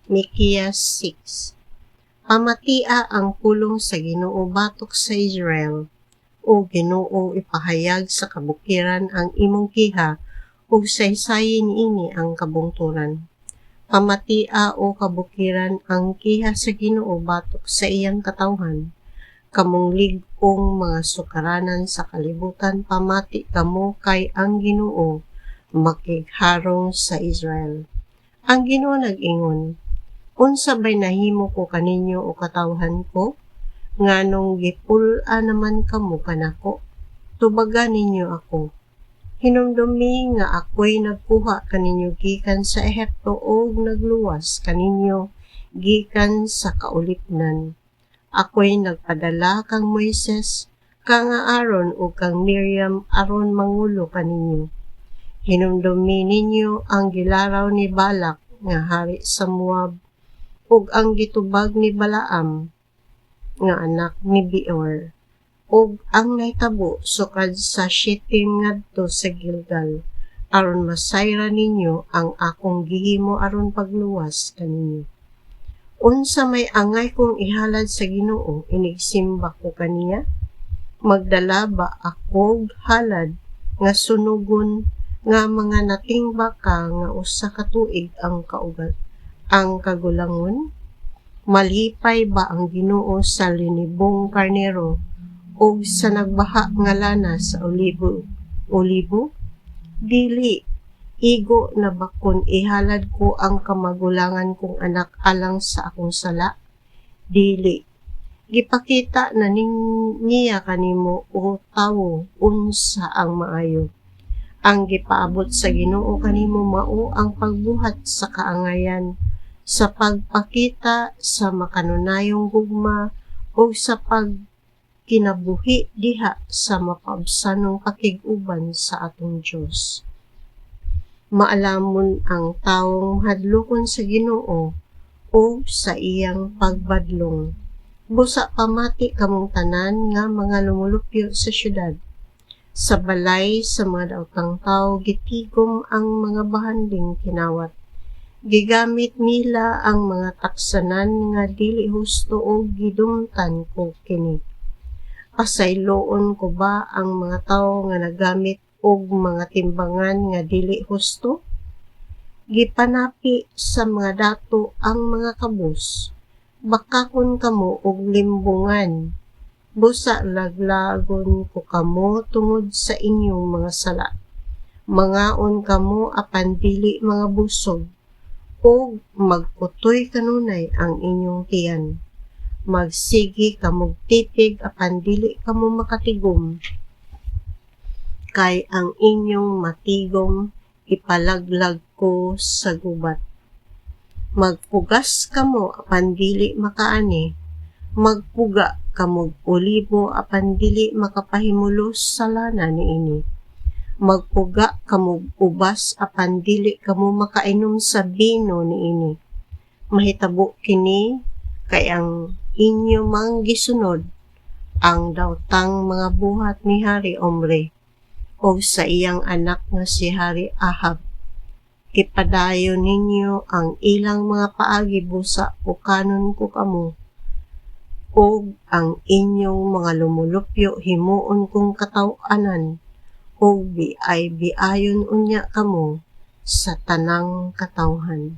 Mikias 6. Pamatia ang pulong sa Ginoo batok sa Israel, o Ginoo ipahayag sa kabukiran ang imong giha, ug saysayin ini ang kabungturan. Pamatia o kabukiran ang giha sa Ginoo batok sa iyang katawhan. Kamong lig-ong mga sukaranan sa kalibutan, pamati kamo kay ang Ginoo makigharong sa Israel. Ang Ginoo nag-ingon, unsa bay nahimo ko kaninyo o katawhan ko? Nganong gipul-a naman kamo kanako? Tubagan ninyo ako. Hinumdumi nga ako'y nagkuha kaninyo gikan sa Ehipto o nagluwas kaninyo gikan sa kaulipnan. Ako'y nagpadala kang Moises, kang Aaron o kang Miriam aron mangulo kaninyo. Hinumdumi ninyo ang gilaraw ni Balak nga hari sa Moab, ug ang gitubag ni Balaam nga anak ni Beor, ug ang nahitabo sukad sa Shittim ngadto sa Gilgal, aron masayra ninyo ang akong gihimo aron pagluwas kaninyo. Unsa may angay kong ihalad sa Ginoo, inigsimba ko kaniya? Magdala ba akog halad nga sunugon nga mga natingba ka nga usa ka tuig ang kagulangon? Malipay ba ang Ginoo sa linibong karnero o sa nagbaha nga lana sa olibo? Dili, igo na bakon ihalad ko ang kamagulangan kong anak alang sa akong sala? Dili. Gipakita na niya kanimo o tawo unsa ang maayo. Ang gipaabot sa Ginoo kanimo mao ang pagbuhat sa kaangayan, sa pagpakita sa makanunayong gugma o sa pagkinabuhi diha sa mapaabsanong pakig-uban sa atong Dios. Maalamon ang tawong mahadlokon sa Ginoo o sa iyang pagbadlong. Busa pamati kamong tanan nga mga lumulupyo sa syudad. Sa balay sa mga daotang tao gitigom ang mga bahanding kinawat. Gigamit nila ang mga taksanan nga dili husto o gidumtan ko kini. Pasayloon ko ba ang mga tawo nga nagamit og mga timbangan nga dili husto? Gipanapi sa mga dato ang mga kabus. Bakakon kamo og limbungan. Busa laglagon ko kamo tungod sa inyong mga sala. Mangaon kamo apan dili mga busog, o magputoy kanunay ang inyong tiyan. Magsigi kamog titig apan dili kamo makatigom. Kay ang inyong matigom ipalaglag ko sa gubat. Magpugas kamo apan dili makaani. Magpuga kamog olibo apan dili makapahimulos sa lana niini. Magpuga kamog ubas apan dili kamo makainom sa bino niini. Mahitabo kini kay ang inyo mang gisunod ang daotang mga buhat ni Hari Omri o sa iyang anak nga si Hari Ahab. Ipadayon ninyo ang ilang mga paagi busa o kanon ko kamo, o ang inyong mga lumulupyo himuon kong kataw-anan, o biayon unya kamo sa tanang katawhan.